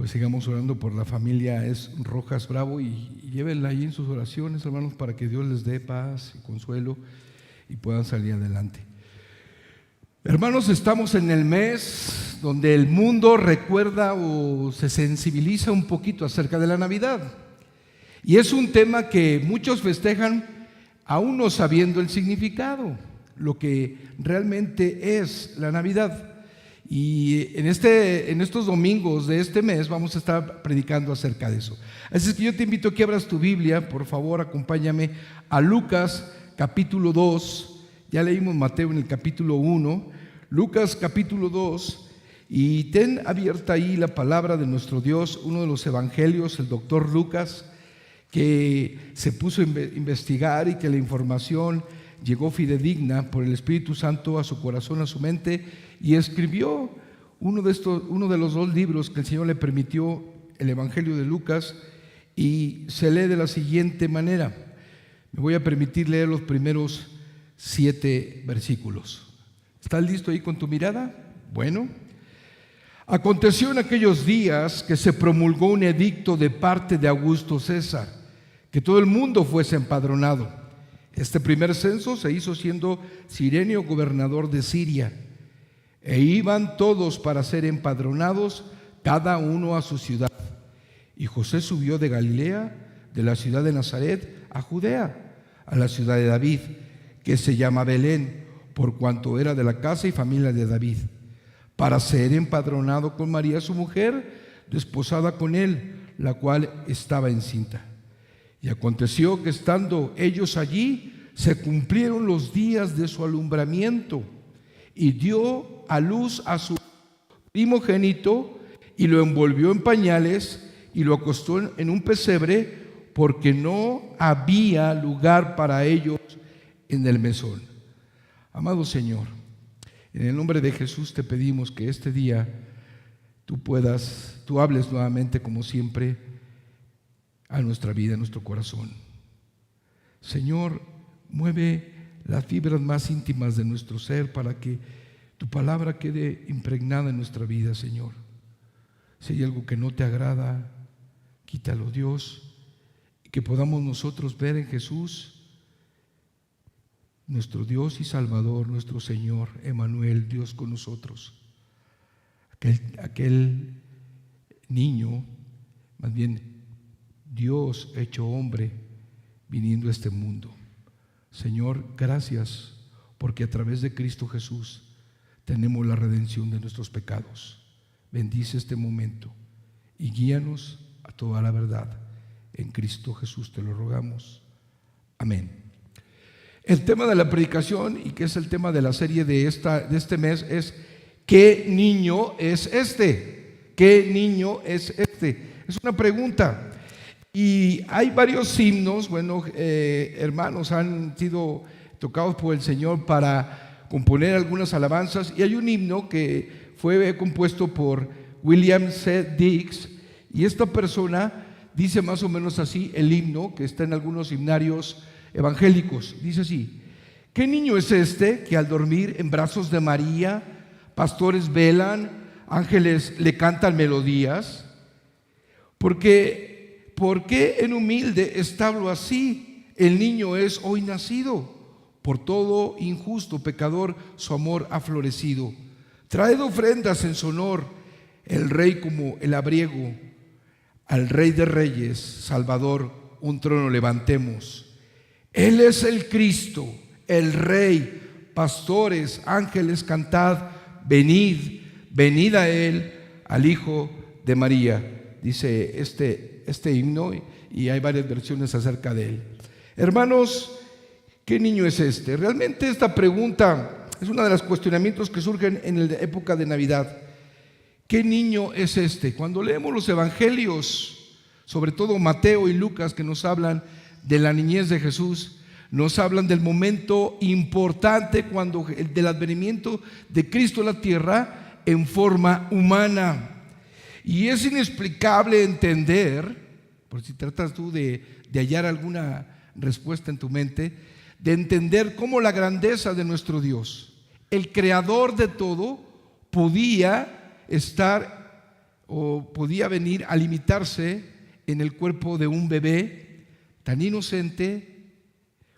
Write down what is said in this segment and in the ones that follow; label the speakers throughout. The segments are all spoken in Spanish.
Speaker 1: pues sigamos orando por la familia Rojas Bravo y llévenla ahí en sus oraciones, hermanos, para que Dios les dé paz y consuelo y puedan salir adelante. Hermanos, estamos en el mes donde el mundo recuerda o se sensibiliza un poquito acerca de la Navidad. Y es un tema que muchos festejan aún no sabiendo el significado, lo que realmente es la Navidad. Y en estos domingos de este mes vamos a estar predicando acerca de eso. Así es que yo te invito a que abras tu Biblia, por favor, acompáñame a Lucas capítulo 2. Ya leímos Mateo en el capítulo 1, Lucas capítulo 2, y ten abierta ahí la palabra de nuestro Dios, uno de los evangelios, el doctor Lucas, que se puso a investigar y que la información llegó fidedigna por el Espíritu Santo a su corazón, a su mente, y escribió uno de los dos libros que el Señor le permitió, el Evangelio de Lucas, y se lee de la siguiente manera. Me voy a permitir leer los primeros 7 versículos. ¿Estás listo ahí con tu mirada? Bueno. Aconteció en aquellos días que se promulgó un edicto de parte de Augusto César, que todo el mundo fuese empadronado. Este primer censo se hizo siendo Cirenio gobernador de Siria, e iban todos para ser empadronados, cada uno a su ciudad. Y José subió de Galilea, de la ciudad de Nazaret, a Judea, a la ciudad de David, que se llama Belén, por cuanto era de la casa y familia de David, para ser empadronado con María su mujer, desposada con él, la cual estaba encinta. Y aconteció que estando ellos allí, se cumplieron los días de su alumbramiento, y dio a luz a su primogénito, y lo envolvió en pañales, y lo acostó en un pesebre, porque no había lugar para ellos en el mesón. Amado Señor, en el nombre de Jesús te pedimos que este día tú hables nuevamente, como siempre, a nuestra vida, a nuestro corazón. Señor, mueve las fibras más íntimas de nuestro ser para que tu palabra quede impregnada en nuestra vida, Señor. Si hay algo que no te agrada, quítalo, Dios, y que podamos nosotros ver en Jesús nuestro Dios y Salvador, nuestro Señor, Emmanuel, Dios con nosotros. Aquel niño, más bien Dios hecho hombre, viniendo a este mundo. Señor, gracias, porque a través de Cristo Jesús tenemos la redención de nuestros pecados. Bendice este momento y guíanos a toda la verdad. En Cristo Jesús te lo rogamos. Amén. El tema de la predicación, y que es el tema de la serie de este mes, es ¿qué niño es este? ¿Qué niño es este? Es una pregunta. Y hay varios himnos, hermanos han sido tocados por el Señor para componer algunas alabanzas, y hay un himno que fue compuesto por William C. Dix, y esta persona dice más o menos así el himno, que está en algunos himnarios evangélicos. Dice así: ¿qué niño es este que al dormir en brazos de María pastores velan, ángeles le cantan melodías? ¿Por qué en humilde establo así el niño es hoy nacido? Por todo injusto pecador su amor ha florecido. Traed ofrendas en su honor, el rey como el abriego, al Rey de Reyes, Salvador, un trono levantemos. Él es el Cristo, el Rey, pastores, ángeles, cantad, venid, venid a Él, al Hijo de María. Dice este himno, y hay varias versiones acerca de él. Hermanos, ¿qué niño es este? Realmente esta pregunta es uno de los cuestionamientos que surgen en la época de Navidad. ¿Qué niño es este? Cuando leemos los evangelios, sobre todo Mateo y Lucas, que nos hablan de la niñez de Jesús, nos hablan del momento importante del advenimiento de Cristo a la tierra en forma humana. Y es inexplicable entender, por si tratas tú de hallar alguna respuesta en tu mente, de entender cómo la grandeza de nuestro Dios, el creador de todo, podía estar o podía venir a limitarse en el cuerpo de un bebé tan inocente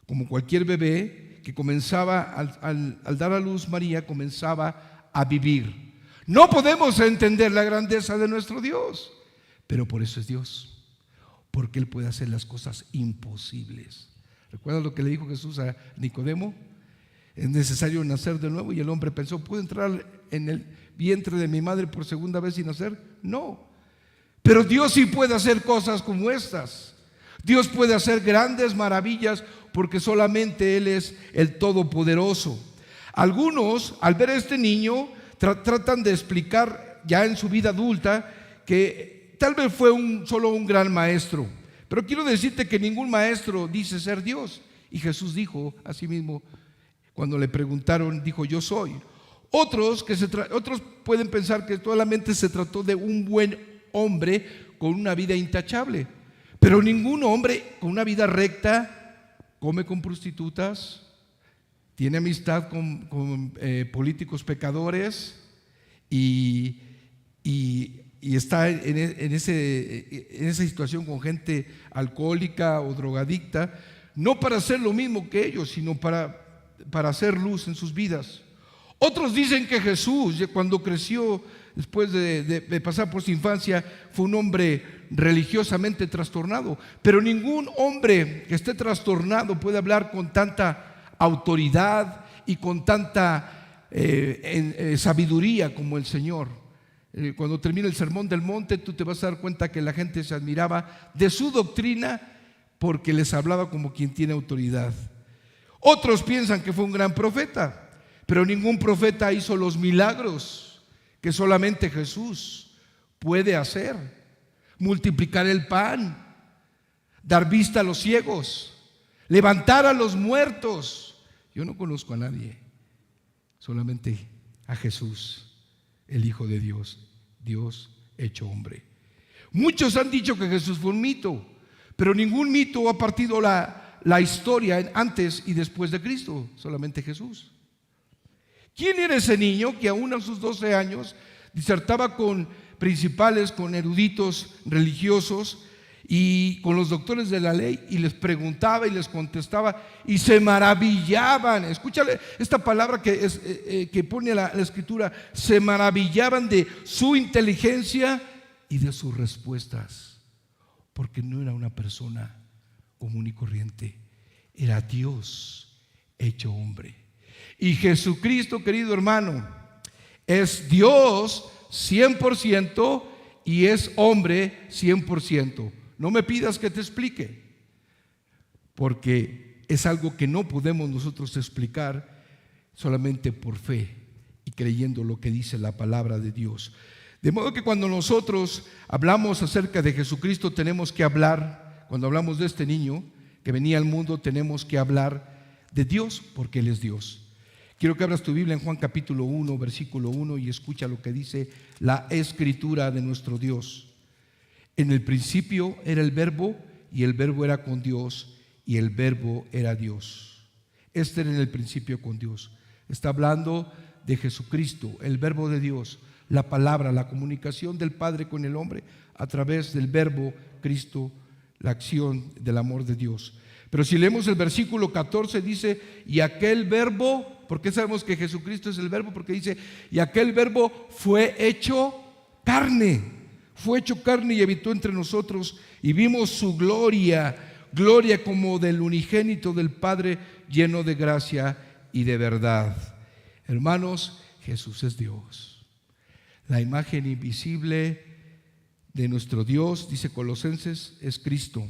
Speaker 1: como cualquier bebé que comenzaba, al dar a luz María, comenzaba a vivir. No podemos entender la grandeza de nuestro Dios, pero por eso es Dios, porque Él puede hacer las cosas imposibles. ¿Recuerdas lo que le dijo Jesús a Nicodemo? Es necesario nacer de nuevo. Y el hombre pensó, ¿puedo entrar en el vientre de mi madre por segunda vez y nacer? No. Pero Dios sí puede hacer cosas como estas. Dios puede hacer grandes maravillas porque solamente Él es el Todopoderoso. Algunos, al ver a este niño, tratan de explicar ya en su vida adulta que tal vez fue solo un gran maestro. Pero quiero decirte que ningún maestro dice ser Dios. Y Jesús dijo a sí mismo, cuando le preguntaron, dijo, yo soy. Otros pueden pensar que solamente se trató de un buen hombre con una vida intachable. Pero ningún hombre con una vida recta come con prostitutas, tiene amistad con políticos pecadores y está en esa situación con gente alcohólica o drogadicta, no para hacer lo mismo que ellos, sino para hacer luz en sus vidas. Otros dicen que Jesús, cuando creció, después de pasar por su infancia, fue un hombre religiosamente trastornado. Pero ningún hombre que esté trastornado puede hablar con tanta autoridad y con tanta sabiduría como el Señor. Cuando termina el Sermón del Monte, tú te vas a dar cuenta que la gente se admiraba de su doctrina porque les hablaba como quien tiene autoridad. Otros piensan que fue un gran profeta, pero ningún profeta hizo los milagros que solamente Jesús puede hacer. Multiplicar el pan, dar vista a los ciegos, levantar a los muertos. Yo no conozco a nadie, solamente a Jesús, el Hijo de Dios, Dios hecho hombre. Muchos han dicho que Jesús fue un mito, pero ningún mito ha partido la historia antes y después de Cristo, solamente Jesús. ¿Quién era ese niño que aún a sus 12 años disertaba con principales, con eruditos religiosos y con los doctores de la ley, y les preguntaba y les contestaba y se maravillaban? Escúchale esta palabra que pone la escritura: se maravillaban de su inteligencia y de sus respuestas, porque no era una persona común y corriente, era Dios hecho hombre. Y Jesucristo, querido hermano, es Dios 100% y es hombre 100%. No me pidas que te explique, porque es algo que no podemos nosotros explicar solamente por fe y creyendo lo que dice la palabra de Dios. De modo que cuando nosotros hablamos acerca de Jesucristo, tenemos que hablar, cuando hablamos de este niño que venía al mundo, tenemos que hablar de Dios, porque Él es Dios. Quiero que abras tu Biblia en Juan capítulo 1, versículo 1, y escucha lo que dice la escritura de nuestro Dios. En el principio era el Verbo, y el Verbo era con Dios, y el Verbo era Dios. Este era en el principio con Dios. Está hablando de Jesucristo, el Verbo de Dios, la palabra, la comunicación del Padre con el hombre a través del Verbo Cristo, la acción del amor de Dios. Pero si leemos el versículo 14, dice, y aquel Verbo, ¿por qué sabemos que Jesucristo es el Verbo? Porque dice, y aquel Verbo fue hecho carne y habitó entre nosotros, y vimos su gloria como del unigénito del Padre, lleno de gracia y de verdad. Hermanos, Jesús es Dios, la imagen invisible de nuestro Dios, dice Colosenses, es Cristo.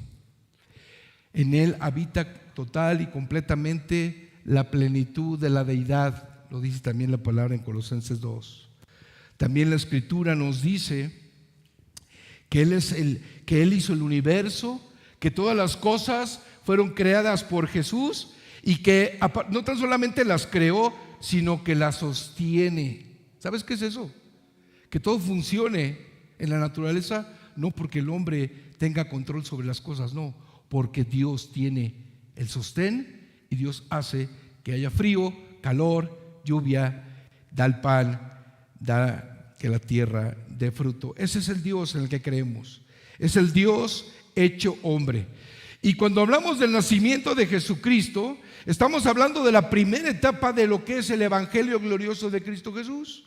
Speaker 1: En Él habita total y completamente la plenitud de la deidad, lo dice también la palabra en Colosenses 2. También la Escritura nos dice que Él hizo el universo, que todas las cosas fueron creadas por Jesús y que no tan solamente las creó, sino que las sostiene. ¿Sabes qué es eso? Que todo funcione en la naturaleza, no porque el hombre tenga control sobre las cosas, no, porque Dios tiene el sostén y Dios hace que haya frío, calor, lluvia, da el pan, da que la tierra dé fruto. Ese es el Dios en el que creemos. Es el Dios hecho hombre. Y cuando hablamos del nacimiento de Jesucristo, estamos hablando de la primera etapa de lo que es el evangelio glorioso de Cristo Jesús.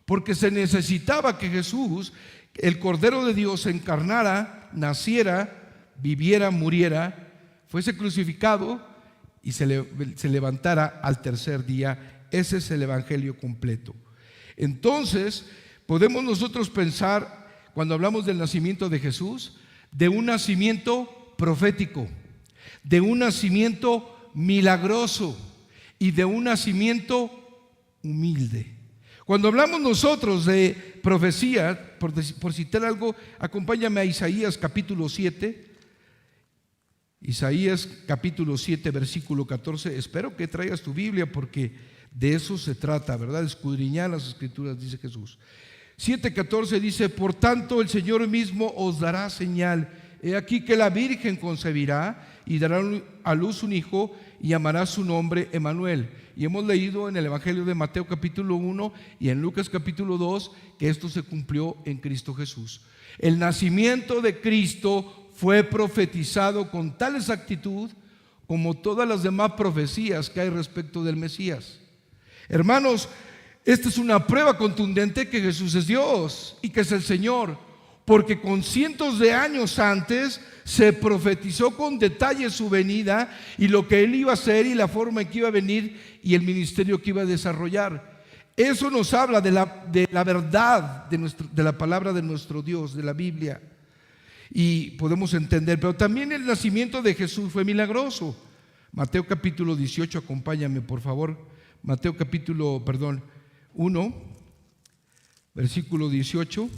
Speaker 1: Porque se necesitaba que Jesús, el Cordero de Dios, se encarnara, naciera, viviera, muriera, fuese crucificado y se levantara al tercer día. Ese es el evangelio completo. Entonces, podemos nosotros pensar, cuando hablamos del nacimiento de Jesús, de un nacimiento profético, de un nacimiento milagroso y de un nacimiento humilde. Cuando hablamos nosotros de profecía, por citar algo, acompáñame a Isaías capítulo 7. Isaías capítulo 7, versículo 14. Espero que traigas tu Biblia porque de eso se trata, ¿verdad? Escudriñar las Escrituras, dice Jesús. 7:14 dice: por tanto el Señor mismo os dará señal. He aquí que la Virgen concebirá y dará a luz un hijo y llamará su nombre Emmanuel. Y hemos leído en el Evangelio de Mateo capítulo 1 y en Lucas capítulo 2 que esto se cumplió en Cristo Jesús. El nacimiento de Cristo fue profetizado con tal exactitud como todas las demás profecías que hay respecto del Mesías. Hermanos, esta es una prueba contundente que Jesús es Dios y que es el Señor. Porque con cientos de años antes se profetizó con detalle su venida y lo que Él iba a hacer y la forma en que iba a venir y el ministerio que iba a desarrollar. Eso nos habla de la verdad de la palabra de nuestro Dios, de la Biblia. Y podemos entender, pero también el nacimiento de Jesús fue milagroso. Mateo capítulo 18, acompáñame por favor. Mateo capítulo, 1, versículo 18.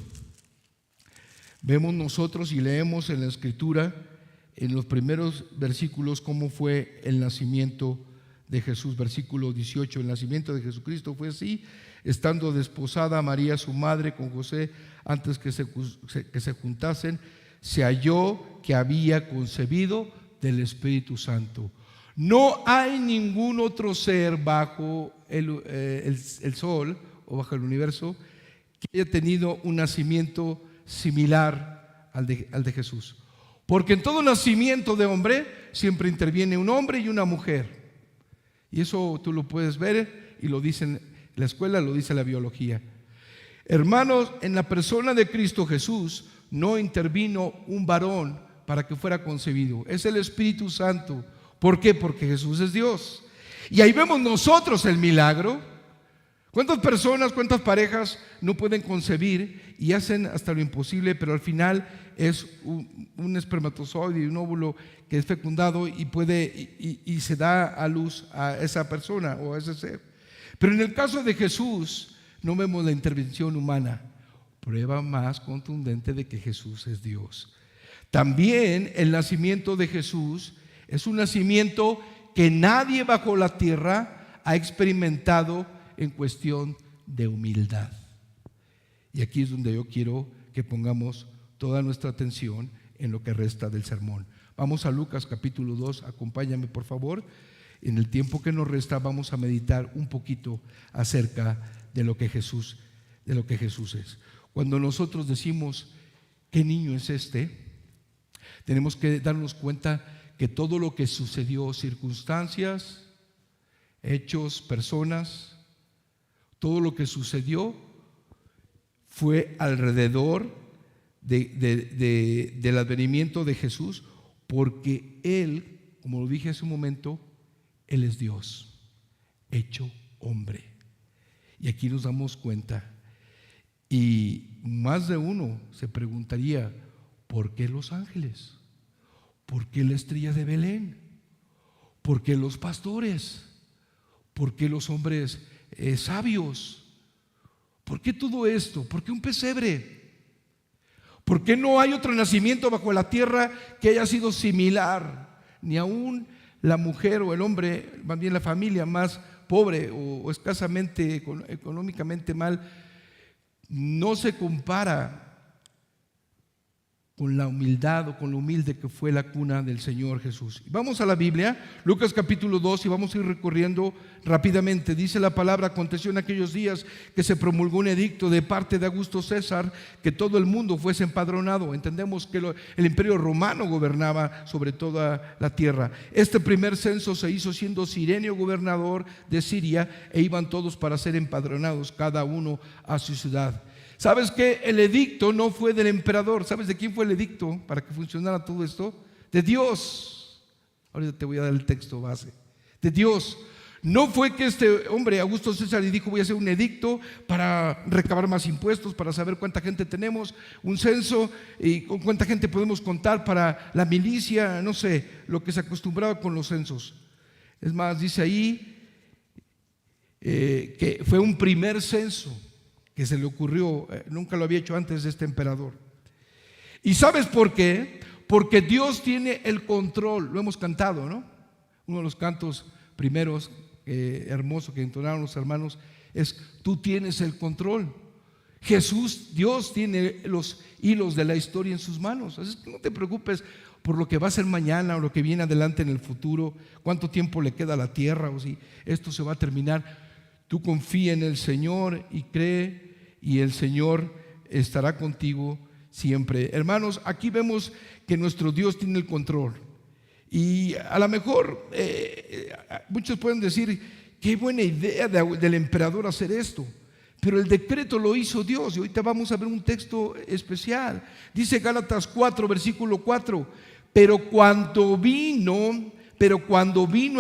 Speaker 1: Vemos nosotros y leemos en la Escritura, en los primeros versículos, cómo fue el nacimiento de Jesús. Versículo 18, el nacimiento de Jesucristo fue así: estando desposada María su madre con José, antes que se juntasen, se halló que había concebido del Espíritu Santo. No hay ningún otro ser bajo el sol o bajo el universo que haya tenido un nacimiento similar al de Jesús. Porque en todo nacimiento de hombre siempre interviene un hombre y una mujer. Y eso tú lo puedes ver y lo dicen la escuela, lo dice la biología. Hermanos, en la persona de Cristo Jesús no intervino un varón para que fuera concebido. Es el Espíritu Santo. ¿Por qué? Porque Jesús es Dios. Y ahí vemos nosotros el milagro. ¿Cuántas personas, cuántas parejas no pueden concebir y hacen hasta lo imposible, pero al final es un espermatozoide y un óvulo que es fecundado y se da a luz a esa persona o a ese ser? Pero en el caso de Jesús no vemos la intervención humana. Prueba más contundente de que Jesús es Dios. También el nacimiento de Jesús es un nacimiento que nadie bajo la tierra ha experimentado en cuestión de humildad. Y aquí es donde yo quiero que pongamos toda nuestra atención en lo que resta del sermón. Vamos a Lucas capítulo 2, acompáñame por favor. En el tiempo que nos resta vamos a meditar un poquito acerca de lo que Jesús es. Cuando nosotros decimos ¿qué niño es este?, tenemos que darnos cuenta que todo lo que sucedió, circunstancias, hechos, personas, todo lo que sucedió fue alrededor del advenimiento de Jesús, porque Él, como lo dije hace un momento, Él es Dios, hecho hombre. Y aquí nos damos cuenta, y más de uno se preguntaría, ¿por qué los ángeles? ¿Por qué la estrella de Belén? ¿Por qué los pastores? ¿Por qué los hombres sabios? ¿Por qué todo esto? ¿Por qué un pesebre? ¿Por qué no hay otro nacimiento bajo la tierra que haya sido similar? Ni aún la mujer o el hombre, más bien la familia más pobre o escasamente económicamente mal, no se compara con la humildad o con lo humilde que fue la cuna del Señor Jesús. Vamos a la Biblia, Lucas capítulo 2, y vamos a ir recorriendo rápidamente. Dice la palabra: aconteció en aquellos días que se promulgó un edicto de parte de Augusto César que todo el mundo fuese empadronado. Entendemos que el imperio romano gobernaba sobre toda la tierra. Este primer censo se hizo siendo Cirenio gobernador de Siria, e iban todos para ser empadronados, cada uno a su ciudad. ¿Sabes qué? El edicto no fue del emperador. ¿Sabes de quién fue el edicto para que funcionara todo esto? De Dios. Ahorita te voy a dar el texto base. De Dios. No fue que este hombre, Augusto César, le dijo: voy a hacer un edicto para recabar más impuestos, para saber cuánta gente tenemos, un censo y con cuánta gente podemos contar para la milicia, no sé, lo que se acostumbraba con los censos. Es más, dice ahí que fue un primer censo que se le ocurrió, nunca lo había hecho antes de este emperador. ¿Y sabes por qué? Porque Dios tiene el control. Lo hemos cantado, ¿no? Uno de los cantos primeros hermosos que entonaron los hermanos es: tú tienes el control. Jesús, Dios tiene los hilos de la historia en sus manos. Así que no te preocupes por lo que va a ser mañana o lo que viene adelante en el futuro, cuánto tiempo le queda a la tierra o si esto se va a terminar. Tú confía en el Señor y cree, y el Señor estará contigo siempre. Hermanos, aquí vemos que nuestro Dios tiene el control. Y a lo mejor muchos pueden decir: qué buena idea del emperador hacer esto. Pero el decreto lo hizo Dios. Y ahorita vamos a ver un texto especial. Dice Gálatas 4, versículo 4: pero cuando vino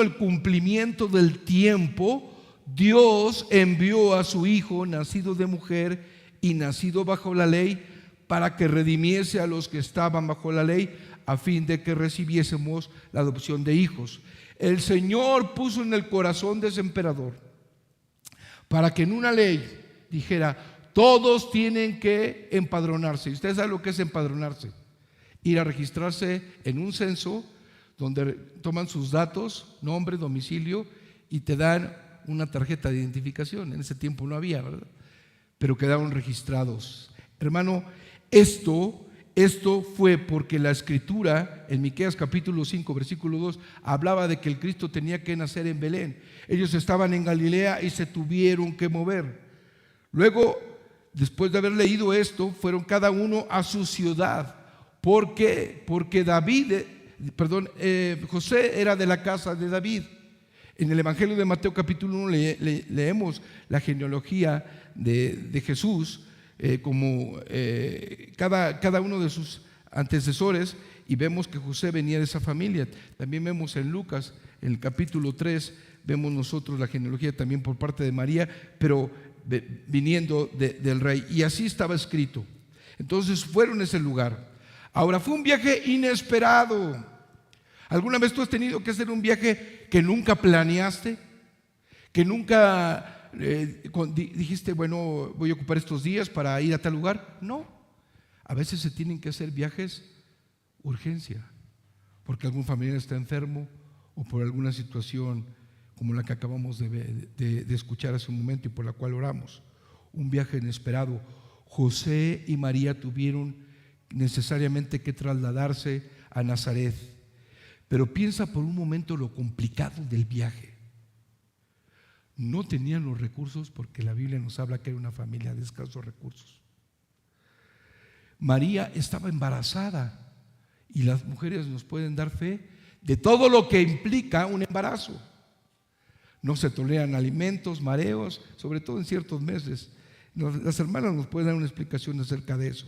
Speaker 1: el cumplimiento del tiempo, Dios envió a su Hijo, nacido de mujer y nacido bajo la ley, para que redimiese a los que estaban bajo la ley, a fin de que recibiésemos la adopción de hijos. El Señor puso en el corazón de ese emperador para que en una ley dijera: todos tienen que empadronarse. ¿Y usted sabe lo que es empadronarse? Ir a registrarse en un censo donde toman sus datos, nombre, domicilio, y te dan una tarjeta de identificación. En ese tiempo no había, ¿verdad? Pero quedaron registrados. Hermano, esto fue porque la Escritura en Miqueas capítulo 5 versículo 2 hablaba de que el Cristo tenía que nacer en Belén. Ellos estaban en Galilea y se tuvieron que mover. Luego, después de haber leído esto, fueron cada uno a su ciudad. ¿Por qué? Porque José era de la casa de David. En el Evangelio de Mateo capítulo 1 leemos la genealogía de Jesús, como cada uno de sus antecesores, y vemos que José venía de esa familia. También vemos en Lucas, en el capítulo 3, vemos nosotros la genealogía también por parte de María, pero viniendo del rey. Y así estaba escrito. Entonces fueron a ese lugar. Ahora, fue un viaje inesperado. ¿Alguna vez tú has tenido que hacer un viaje que nunca planeaste? Que nunca dijiste: bueno, voy a ocupar estos días para ir a tal lugar. No, a veces se tienen que hacer viajes urgencia, porque algún familiar está enfermo o por alguna situación como la que acabamos de escuchar hace un momento y por la cual oramos. Un viaje inesperado. José y María tuvieron necesariamente que trasladarse a Nazaret. Pero piensa por un momento lo complicado del viaje. No tenían los recursos, porque la Biblia nos habla que era una familia de escasos recursos. María estaba embarazada, y las mujeres nos pueden dar fe de todo lo que implica un embarazo. No se toleran alimentos, mareos, sobre todo en ciertos meses. Las hermanas nos pueden dar una explicación acerca de eso.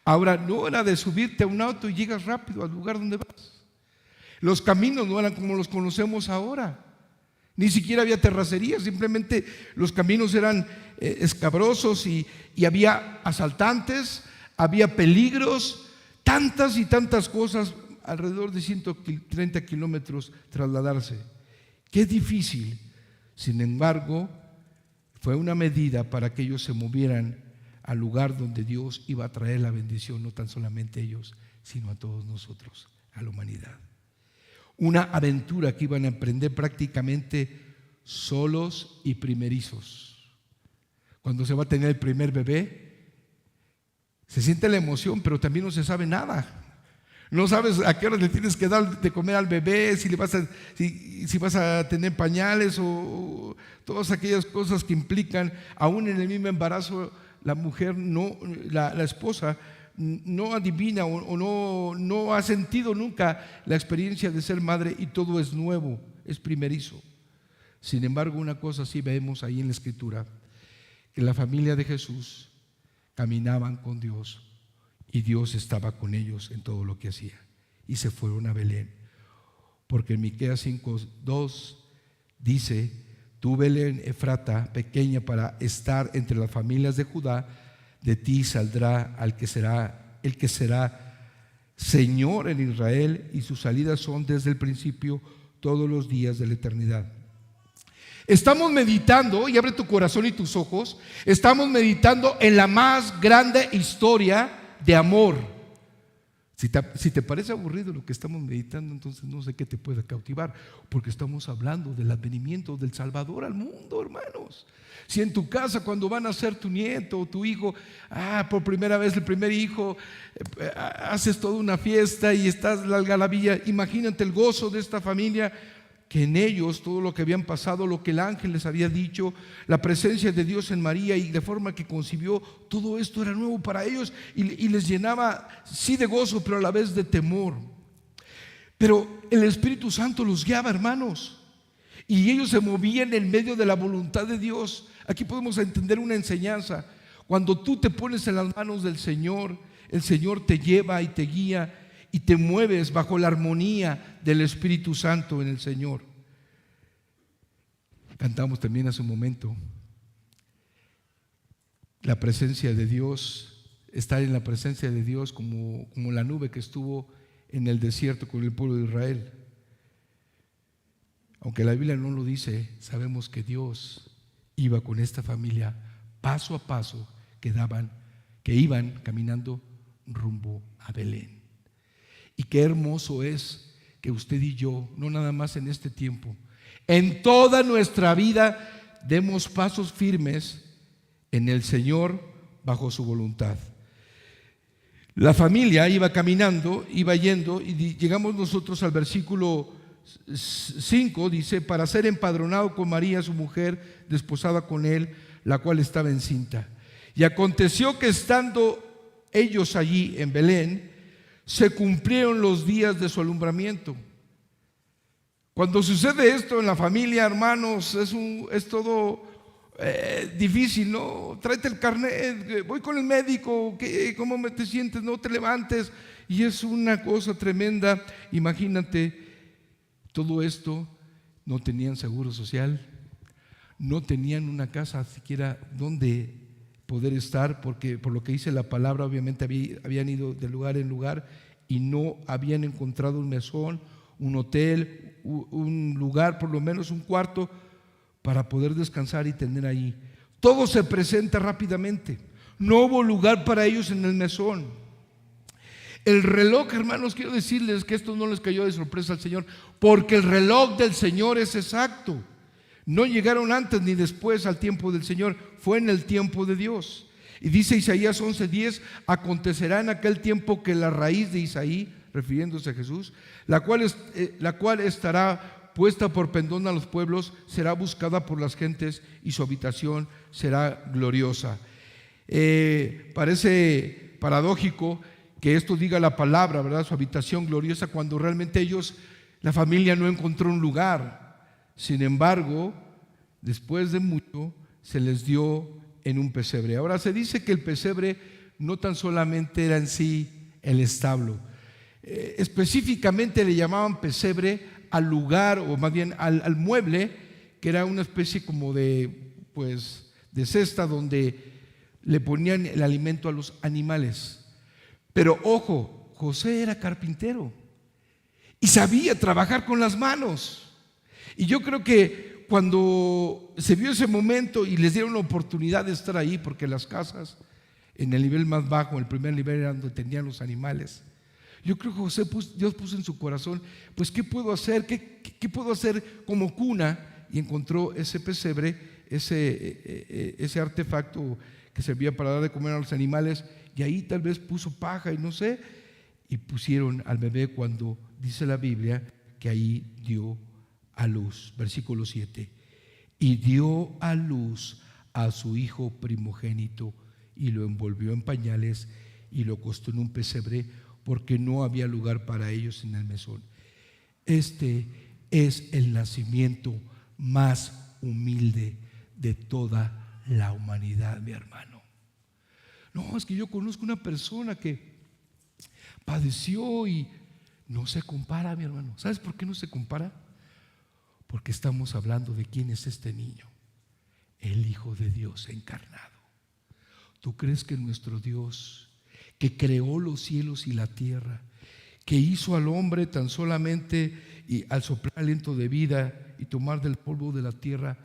Speaker 1: Ahora, no era de subirte a un auto y llegas rápido al lugar donde vas. Los caminos no eran como los conocemos ahora. Ni siquiera había terracería, simplemente los caminos eran escabrosos y había asaltantes, había peligros, tantas y tantas cosas, alrededor de 130 kilómetros trasladarse. Qué difícil. Sin embargo, fue una medida para que ellos se movieran al lugar donde Dios iba a traer la bendición, no tan solamente a ellos, sino a todos nosotros, a la humanidad. Una aventura que iban a emprender prácticamente solos y primerizos. Cuando se va a tener el primer bebé, Se siente la emoción, pero también no se sabe nada. No sabes a qué hora le tienes que dar de comer al bebé, si vas a tener pañales o todas aquellas cosas que implican. Aún en el mismo embarazo, la mujer la esposa no adivina o no ha sentido nunca la experiencia de ser madre, y todo es nuevo, es primerizo. Sin embargo, una cosa sí vemos ahí en la Escritura, que la familia de Jesús caminaban con Dios y Dios estaba con ellos en todo lo que hacía, y se fueron a Belén, porque en Miqueas 5:2 dice: tú, Belén Efrata, pequeña para estar entre las familias de Judá, de ti saldrá el que será Señor en Israel, y sus salidas son desde el principio, todos los días de la eternidad. Estamos meditando, y abre tu corazón y tus ojos, estamos meditando en la más grande historia de amor. Si te parece aburrido lo que estamos meditando, entonces no sé qué te pueda cautivar, porque estamos hablando del advenimiento del Salvador al mundo, hermanos. Si en tu casa, cuando van a ser tu nieto o tu hijo, por primera vez el primer hijo, haces toda una fiesta y estás la algarabía, imagínate el gozo de esta familia, que en ellos todo lo que habían pasado, lo que el ángel les había dicho, la presencia de Dios en María, y de forma que concibió, todo esto era nuevo para ellos y les llenaba sí de gozo, pero a la vez de temor. Pero el Espíritu Santo los guiaba, hermanos, y ellos se movían en medio de la voluntad de Dios. Aquí podemos entender una enseñanza: cuando tú te pones en las manos del Señor, el Señor te lleva y te guía, y te mueves bajo la armonía del Espíritu Santo en el Señor. Cantamos también hace un momento, la presencia de Dios, estar en la presencia de Dios como la nube que estuvo en el desierto con el pueblo de Israel. Aunque la Biblia no lo dice, sabemos que Dios iba con esta familia paso a paso, que iban caminando rumbo a Belén. Y qué hermoso es que usted y yo, no nada más en este tiempo, en toda nuestra vida, demos pasos firmes en el Señor bajo su voluntad. La familia iba caminando, iba yendo, y llegamos nosotros al versículo 5, dice: para ser empadronado con María, su mujer, desposada con él, la cual estaba encinta. Y aconteció que estando ellos allí en Belén, se cumplieron los días de su alumbramiento. Cuando sucede esto en la familia, hermanos, es todo difícil, ¿no? Tráete el carnet, voy con el médico, ¿cómo te sientes? No te levantes. Y es una cosa tremenda. Imagínate, todo esto, no tenían seguro social, no tenían una casa siquiera donde poder estar, porque por lo que dice la palabra, obviamente habían ido de lugar en lugar y no habían encontrado un mesón, un hotel, un lugar, por lo menos un cuarto para poder descansar y tener ahí. Todo se presenta rápidamente. No hubo lugar para ellos en el mesón. El reloj, hermanos, quiero decirles que esto no les cayó de sorpresa al Señor, porque el reloj del Señor es exacto. No llegaron antes ni después al tiempo del Señor, fue en el tiempo de Dios. Y dice Isaías 11:10: acontecerá en aquel tiempo que la raíz de Isaí, refiriéndose a Jesús, la cual estará puesta por pendón a los pueblos, será buscada por las gentes, y su habitación será gloriosa. Parece paradójico que esto diga la palabra, ¿verdad? Su habitación gloriosa, cuando realmente ellos, la familia, no encontró un lugar. Sin embargo, después de mucho, se les dio en un pesebre. Ahora, se dice que el pesebre no tan solamente era en sí el establo. Específicamente le llamaban pesebre al lugar, o más bien al mueble, que era una especie como de cesta donde le ponían el alimento a los animales. Pero ojo, José era carpintero y sabía trabajar con las manos. Y yo creo que cuando se vio ese momento y les dieron la oportunidad de estar ahí, porque las casas en el nivel más bajo, el primer nivel, era donde tenían los animales, yo creo que Dios puso en su corazón, pues ¿qué puedo hacer? ¿Qué puedo hacer como cuna? Y encontró ese pesebre, ese artefacto que servía para dar de comer a los animales, y ahí tal vez puso paja y no sé, y pusieron al bebé cuando dice la Biblia que ahí dio a luz. Versículo 7. Y dio a luz a su hijo primogénito y lo envolvió en pañales y lo acostó en un pesebre porque no había lugar para ellos en el mesón. Este es el nacimiento más humilde de toda la humanidad, mi hermano. No, es que yo conozco una persona que padeció y no se compara, mi hermano. ¿Sabes por qué no se compara? Porque estamos hablando de quién es este niño, el Hijo de Dios encarnado. ¿Tú crees que nuestro Dios, que creó los cielos y la tierra, que hizo al hombre tan solamente y al soplar aliento de vida y tomar del polvo de la tierra,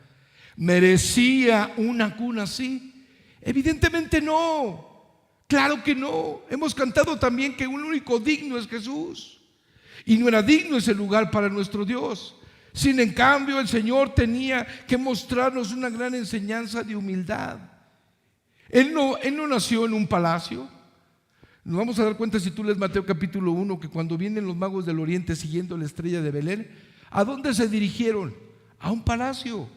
Speaker 1: merecía una cuna así? Evidentemente no. Claro que no. Hemos cantado también que un único digno es Jesús, y no era digno ese lugar para nuestro Dios. Sin en cambio, el Señor tenía que mostrarnos una gran enseñanza de humildad. Él no nació en un palacio. Nos vamos a dar cuenta si tú lees Mateo capítulo 1, que cuando vienen los magos del oriente siguiendo la estrella de Belén, ¿a dónde se dirigieron? A un palacio,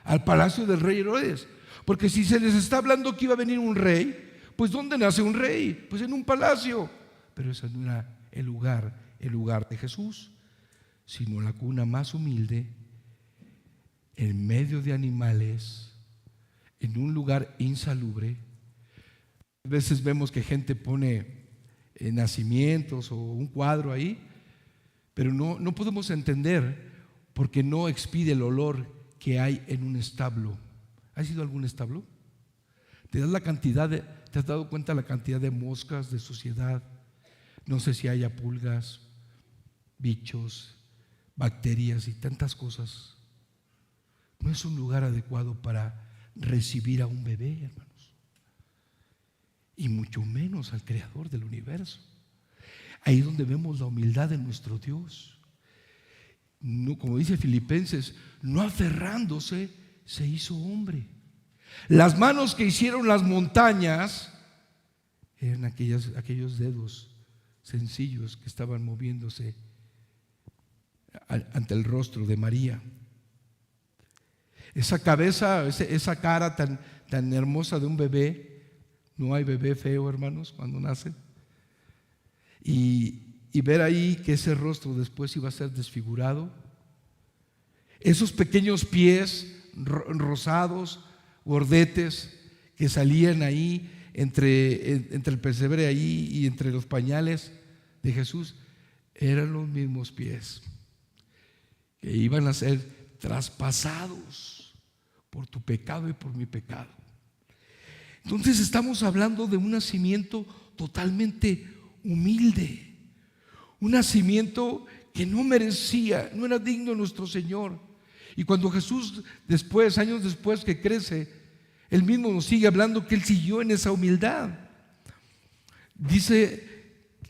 Speaker 1: al palacio del rey Herodes. Porque si se les está hablando que iba a venir un rey, pues ¿dónde nace un rey? Pues en un palacio. Pero ese no era el lugar de Jesús, sino la cuna más humilde, en medio de animales, en un lugar insalubre. A veces vemos que gente pone nacimientos o un cuadro ahí, pero no podemos entender porque no expide el olor que hay en un establo. ¿Has ido a algún establo? ¿Te has dado cuenta la cantidad de moscas, de suciedad? No sé si haya pulgas, bichos, bacterias y tantas cosas. No es un lugar adecuado para recibir a un bebé, hermanos, y mucho menos al Creador del universo. Ahí es donde vemos la humildad de nuestro Dios. No, como dice Filipenses, no aferrándose, se hizo hombre. Las manos que hicieron las montañas eran aquellos dedos sencillos que estaban moviéndose ante el rostro de María. Esa cabeza, esa cara tan hermosa de un bebé. No hay bebé feo, hermanos, cuando nace. Y ver ahí que ese rostro después iba a ser desfigurado. Esos pequeños pies rosados, gordetes, que salían ahí entre el pesebre ahí y entre los pañales de Jesús, eran los mismos pies que iban a ser traspasados por tu pecado y por mi pecado. Entonces estamos hablando de un nacimiento totalmente humilde, un nacimiento que no merecía, no era digno de nuestro Señor. Y cuando Jesús después, años después que crece, Él mismo nos sigue hablando que Él siguió en esa humildad. Dice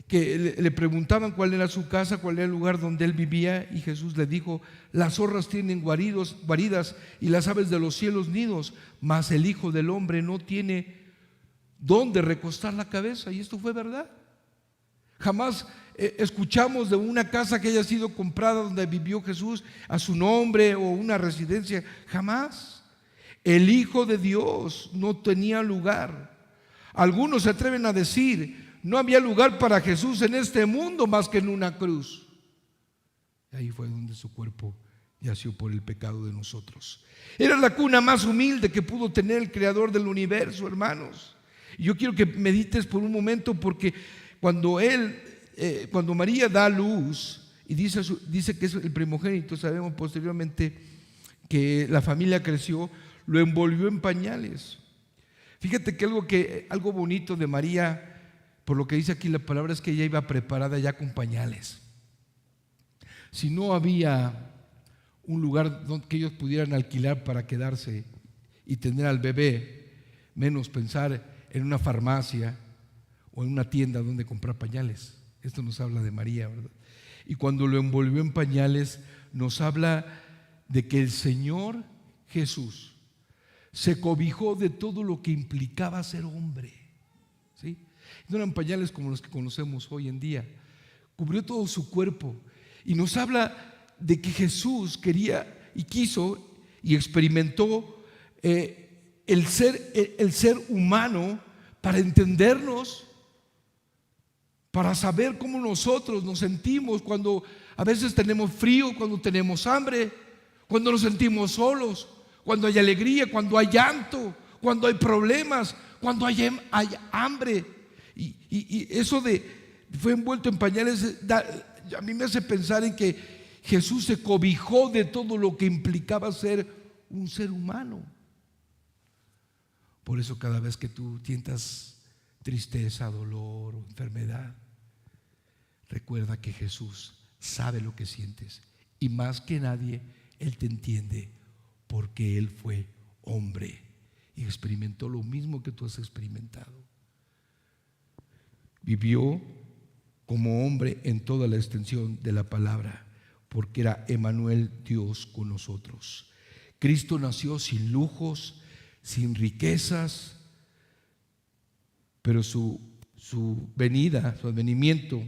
Speaker 1: que le preguntaban cuál era su casa, cuál era el lugar donde Él vivía, y Jesús le dijo: las zorras tienen guaridas y las aves de los cielos nidos, mas el Hijo del Hombre no tiene dónde recostar la cabeza. Y esto fue verdad. Jamás escuchamos de una casa que haya sido comprada donde vivió Jesús a su nombre o una residencia. Jamás. El Hijo de Dios no tenía lugar. Algunos se atreven a decir: no había lugar para Jesús en este mundo más que en una cruz. Ahí fue donde su cuerpo yació por el pecado de nosotros. Era la cuna más humilde que pudo tener el Creador del universo, hermanos. Y yo quiero que medites por un momento, porque cuando María da luz y dice que es el primogénito, sabemos posteriormente que la familia creció, lo envolvió en pañales. Fíjate que algo bonito de María, por lo que dice aquí la palabra, es que ella iba preparada ya con pañales. Si no había un lugar donde que ellos pudieran alquilar para quedarse y tener al bebé, menos pensar en una farmacia o en una tienda donde comprar pañales. Esto nos habla de María, ¿verdad? Y cuando lo envolvió en pañales, nos habla de que el Señor Jesús se cobijó de todo lo que implicaba ser hombre, ¿sí? No eran pañales como los que conocemos hoy en día. Cubrió todo su cuerpo y nos habla de que Jesús quería y quiso y experimentó el ser humano para entendernos, para saber cómo nosotros nos sentimos cuando a veces tenemos frío, cuando tenemos hambre, cuando nos sentimos solos, cuando hay alegría, cuando hay llanto, cuando hay problemas, cuando hay hambre. Y eso fue envuelto en pañales, a mí me hace pensar en que Jesús se cobijó de todo lo que implicaba ser un ser humano. Por eso cada vez que tú sientas tristeza, dolor o enfermedad, recuerda que Jesús sabe lo que sientes y más que nadie Él te entiende, porque Él fue hombre y experimentó lo mismo que tú has experimentado. Vivió como hombre en toda la extensión de la palabra, porque era Emmanuel, Dios con nosotros. Cristo nació sin lujos, sin riquezas, pero su venida, su advenimiento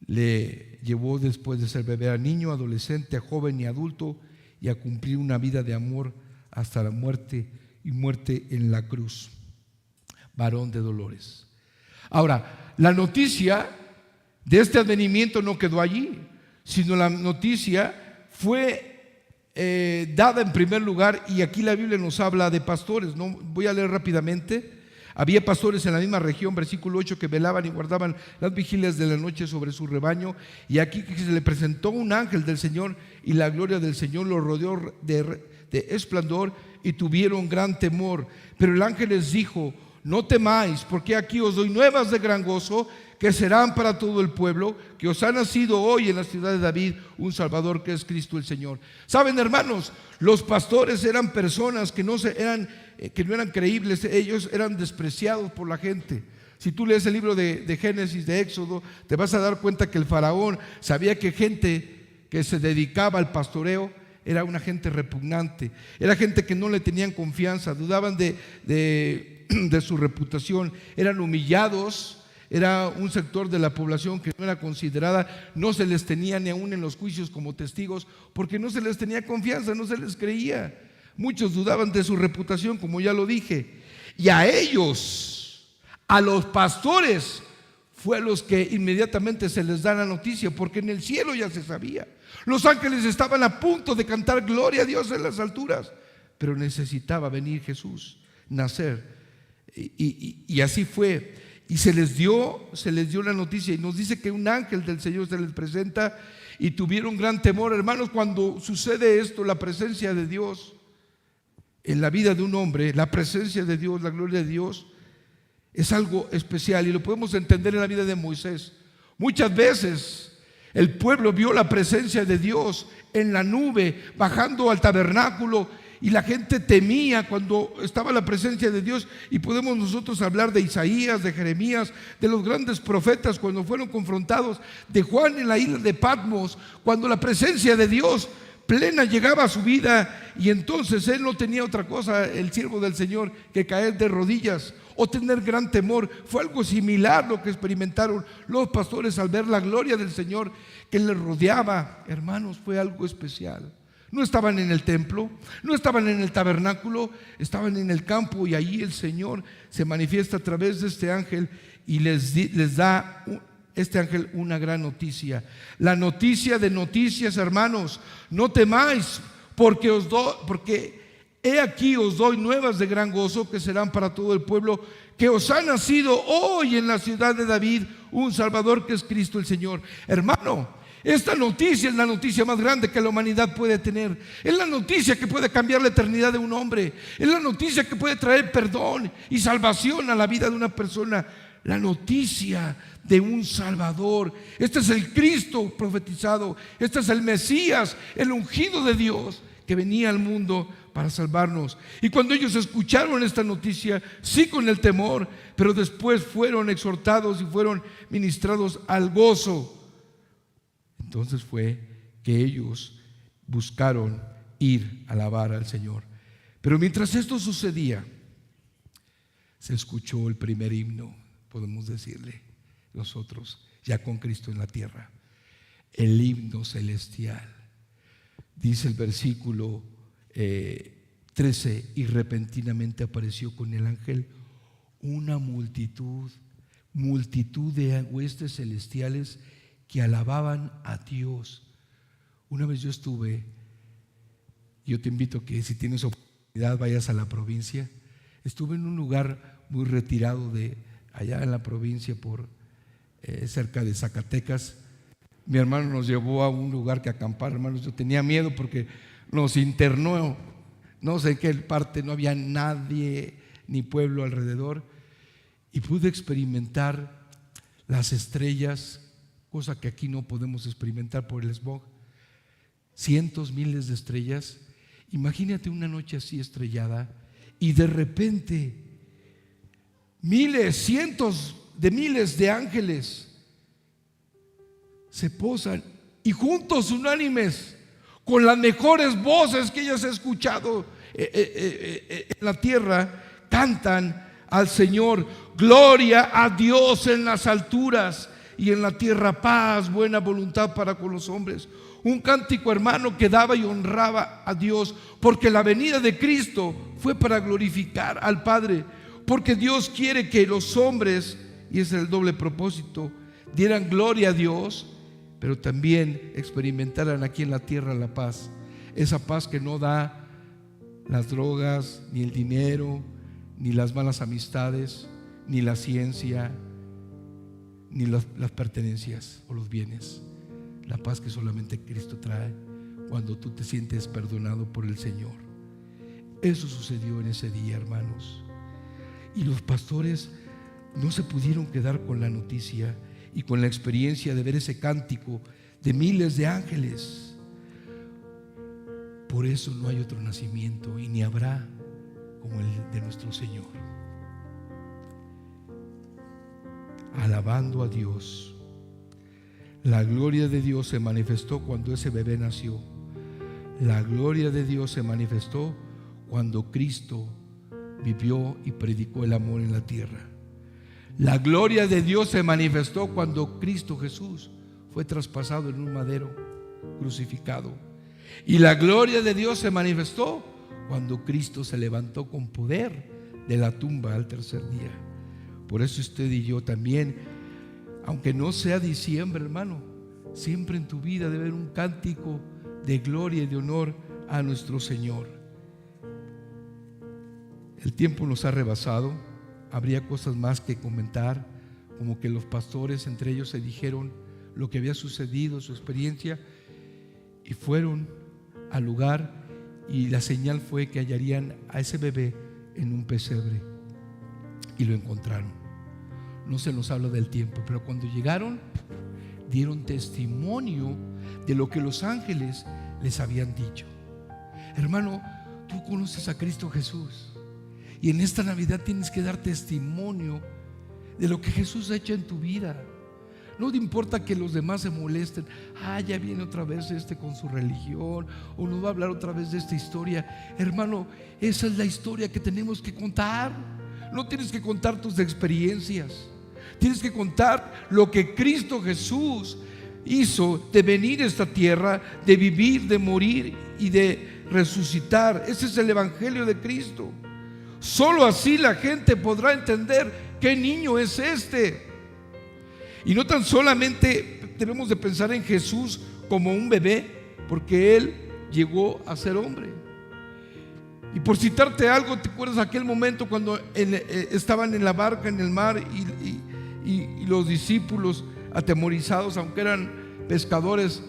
Speaker 1: le llevó, después de ser bebé, a niño, adolescente, a joven y adulto, y a cumplir una vida de amor hasta la muerte, y muerte en la cruz. Varón de dolores. Ahora, la noticia de este advenimiento no quedó allí, sino la noticia fue dada en primer lugar, y aquí la Biblia nos habla de pastores. No voy a leer rápidamente. Había pastores en la misma región, versículo 8, que velaban y guardaban las vigilias de la noche sobre su rebaño. Y aquí que se le presentó un ángel del Señor, y la gloria del Señor los rodeó de esplendor, y tuvieron gran temor. Pero el ángel les dijo: no temáis, porque aquí os doy nuevas de gran gozo, que serán para todo el pueblo, que os ha nacido hoy en la ciudad de David un Salvador, que es Cristo el Señor. Saben, hermanos, los pastores eran personas que no eran creíbles. Ellos eran despreciados por la gente. Si tú lees el libro de Génesis, de Éxodo, te vas a dar cuenta que el faraón sabía que gente que se dedicaba al pastoreo era una gente repugnante, era gente que no le tenían confianza, dudaban de su reputación, eran humillados. Era un sector de la población que no era considerada, no se les tenía ni aún en los juicios como testigos, porque no se les tenía confianza, no se les creía. Muchos dudaban de su reputación, como ya lo dije. Y a ellos, a los pastores, fue a los que inmediatamente se les da la noticia, porque en el cielo ya se sabía. Los ángeles estaban a punto de cantar gloria a Dios en las alturas, pero necesitaba venir Jesús, nacer. Y así fue. Y se les dio la noticia, y nos dice que un ángel del Señor se les presenta, y tuvieron gran temor. Hermanos, cuando sucede esto, la presencia de Dios en la vida de un hombre, la presencia de Dios, la gloria de Dios, es algo especial, y lo podemos entender en la vida de Moisés. Muchas veces el pueblo vio la presencia de Dios en la nube bajando al tabernáculo, y la gente temía cuando estaba la presencia de Dios. Y podemos nosotros hablar de Isaías, de Jeremías, de los grandes profetas cuando fueron confrontados, de Juan en la isla de Patmos, cuando la presencia de Dios plena llegaba a su vida, y entonces él no tenía otra cosa, el siervo del Señor, que caer de rodillas o tener gran temor. Fue algo similar lo que experimentaron los pastores al ver la gloria del Señor que les rodeaba. Hermanos, fue algo especial. No estaban en el templo, no estaban en el tabernáculo, estaban en el campo, y ahí el Señor se manifiesta a través de este ángel, y les da este ángel una gran noticia. La noticia de noticias, hermanos: no temáis, porque he aquí os doy nuevas de gran gozo, que serán para todo el pueblo, que os ha nacido hoy en la ciudad de David un Salvador, que es Cristo el Señor. Hermano, esta noticia es la noticia más grande que la humanidad puede tener. Es la noticia que puede cambiar la eternidad de un hombre. Es la noticia que puede traer perdón y salvación a la vida de una persona. La noticia de un Salvador. Este es el Cristo profetizado. Este es el Mesías, el ungido de Dios, que venía al mundo para salvarnos. Y cuando ellos escucharon esta noticia, sí, con el temor, pero después fueron exhortados y fueron ministrados al gozo. Entonces fue que ellos buscaron ir a alabar al Señor. Pero mientras esto sucedía, se escuchó el primer himno, podemos decirle nosotros, ya con Cristo en la tierra, el himno celestial. Dice el versículo 13: y repentinamente apareció con el ángel una multitud de huestes celestiales que alababan a Dios. Una vez yo te invito que si tienes oportunidad vayas a la provincia. Estuve en un lugar muy retirado de allá en la provincia, cerca de Zacatecas. Mi hermano nos llevó a un lugar que acampar, hermanos. Yo tenía miedo porque nos internó, no sé qué parte, no había nadie ni pueblo alrededor, y pude experimentar las estrellas, cosa que aquí no podemos experimentar por el smog. Cientos, miles de estrellas. Imagínate una noche así estrellada, y de repente miles, cientos de miles de ángeles se posan y juntos, unánimes, con las mejores voces que ellas han escuchado en la tierra, cantan al Señor: gloria a Dios en las alturas y en la tierra paz, buena voluntad para con los hombres. Un cántico, hermano, que daba y honraba a Dios, porque la venida de Cristo fue para glorificar al Padre, porque Dios quiere que los hombres, y ese es el doble propósito, dieran gloria a Dios, pero también experimentaran aquí en la tierra la paz, esa paz que no da las drogas, ni el dinero, ni las malas amistades, ni la ciencia, ni las pertenencias o los bienes. La paz que solamente Cristo trae cuando tú te sientes perdonado por el Señor. Eso sucedió en ese día, hermanos. Y los pastores no se pudieron quedar con la noticia y con la experiencia de ver ese cántico de miles de ángeles. Por eso no hay otro nacimiento, y ni habrá como el de nuestro Señor. Alabando a Dios. La gloria de Dios se manifestó cuando ese bebé nació. La gloria de Dios se manifestó cuando Cristo vivió y predicó el amor en la tierra. La gloria de Dios se manifestó cuando Cristo Jesús fue traspasado en un madero, crucificado. Y la gloria de Dios se manifestó cuando Cristo se levantó con poder de la tumba al tercer día. Por eso usted y yo también, aunque no sea diciembre, hermano, siempre en tu vida debe haber un cántico de gloria y de honor a nuestro Señor. El tiempo nos ha rebasado. Habría cosas más que comentar, como que los pastores entre ellos se dijeron lo que había sucedido, su experiencia, y fueron al lugar, y la señal fue que hallarían a ese bebé en un pesebre, y lo encontraron. No se nos habla del tiempo, pero cuando llegaron dieron testimonio de lo que los ángeles les habían dicho. Hermano, tú conoces a Cristo Jesús, y en esta Navidad tienes que dar testimonio de lo que Jesús ha hecho en tu vida. No te importa que los demás se molesten. Ya viene otra vez con su religión, o nos va a hablar otra vez de esta historia. Hermano, esa es la historia que tenemos que contar. No tienes que contar tus experiencias, tienes que contar lo que Cristo Jesús hizo de venir a esta tierra, de vivir, de morir y de resucitar. Ese es el evangelio de Cristo. Solo así la gente podrá entender qué niño es este. Y no tan solamente debemos de pensar en Jesús como un bebé, porque Él llegó a ser hombre. Y por citarte algo, ¿te acuerdas aquel momento cuando estaban en la barca en el mar y los discípulos atemorizados, aunque eran pescadores,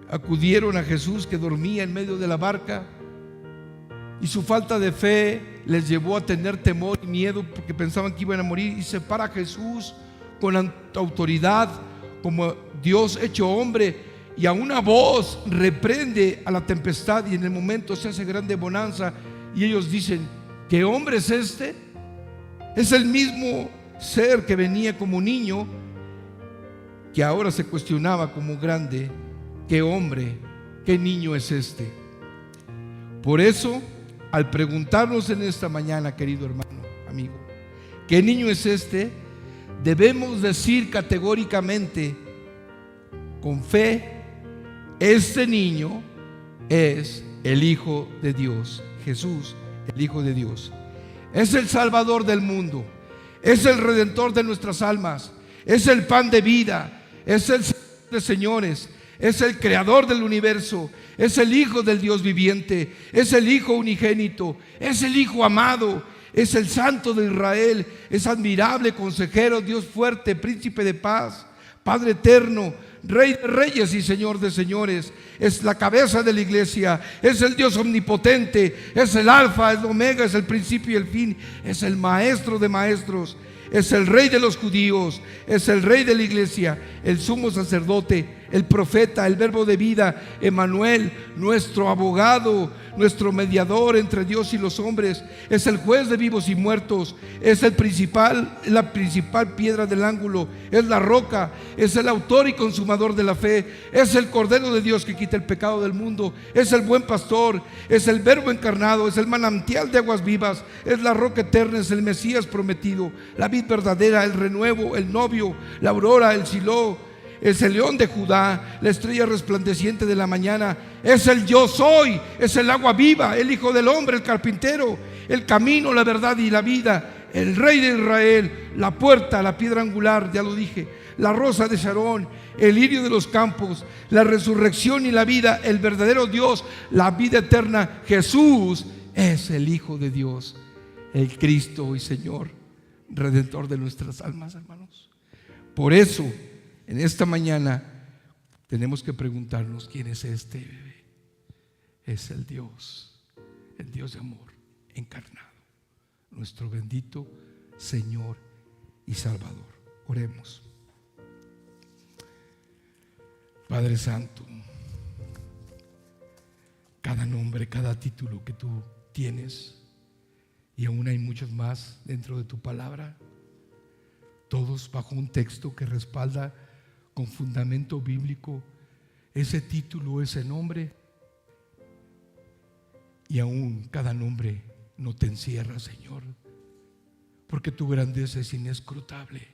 Speaker 1: acudieron a Jesús que dormía en medio de la barca? Y su falta de fe les llevó a tener temor y miedo porque pensaban que iban a morir. Y se para Jesús con autoridad como Dios hecho hombre, y a una voz reprende a la tempestad, y en el momento se hace grande bonanza. Y ellos dicen: ¿qué hombre es este? Es el mismo ser que venía como niño, que ahora se cuestionaba como grande. ¿Qué hombre, qué niño es este? Por eso al preguntarnos en esta mañana, querido hermano, amigo, ¿qué niño es este? Debemos decir categóricamente, con fe, este niño es el Hijo de Dios, Jesús, el Hijo de Dios. Es el Salvador del mundo, es el Redentor de nuestras almas, es el pan de vida, es el Señor de señores, es el Creador del universo, es el Hijo del Dios viviente, es el Hijo unigénito, es el Hijo amado, es el Santo de Israel, es admirable, consejero, Dios fuerte, príncipe de paz, Padre eterno, Rey de reyes y Señor de señores. Es la cabeza de la iglesia, es el Dios omnipotente, es el alfa, el omega, es el principio y el fin, es el maestro de maestros, es el rey de los judíos, es el rey de la iglesia, el sumo sacerdote, el profeta, el verbo de vida, Emmanuel, nuestro abogado, nuestro mediador entre Dios y los hombres, es el juez de vivos y muertos, es la principal piedra del ángulo, es la roca, es el autor y consumador de la fe, es el Cordero de Dios que quita el pecado del mundo, es el buen pastor, es el verbo encarnado, es el manantial de aguas vivas, es la roca eterna, es el Mesías prometido, la vid verdadera, el renuevo, el novio, la aurora, el Silo, es el león de Judá, la estrella resplandeciente de la mañana, es el yo soy, es el agua viva, el Hijo del hombre, el carpintero, el camino, la verdad y la vida, el Rey de Israel, la puerta, la piedra angular, ya lo dije, la rosa de Sarón, el lirio de los campos, la resurrección y la vida, el verdadero Dios, la vida eterna. Jesús es el Hijo de Dios, el Cristo y Señor, Redentor de nuestras almas, hermanos. Por eso, en esta mañana tenemos que preguntarnos: ¿quién es este bebé? Es el Dios de amor encarnado, nuestro bendito Señor y Salvador. Oremos. Padre Santo, cada nombre, cada título que tú tienes, y aún hay muchos más dentro de tu palabra, todos bajo un texto que respalda con fundamento bíblico ese título, ese nombre, y aún cada nombre no te encierra, Señor, porque tu grandeza es inescrutable.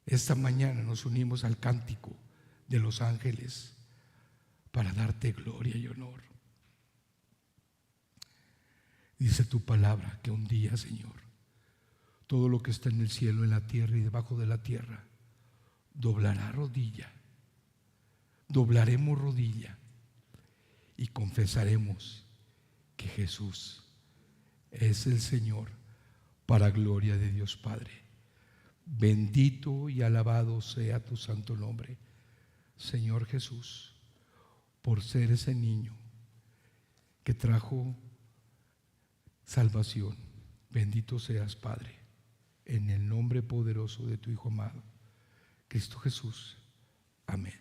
Speaker 1: Esta mañana nos unimos al cántico de los ángeles para darte gloria y honor. Dice tu palabra que un día, Señor, todo lo que está en el cielo, en la tierra y debajo de la tierra doblará rodilla, doblaremos rodilla y confesaremos que Jesús es el Señor, para gloria de Dios Padre. Bendito y alabado sea tu santo nombre, Señor Jesús, por ser ese niño que trajo salvación. Bendito seas, Padre, en el nombre poderoso de tu Hijo amado, Cristo Jesús. Amén.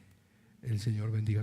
Speaker 1: El Señor bendiga.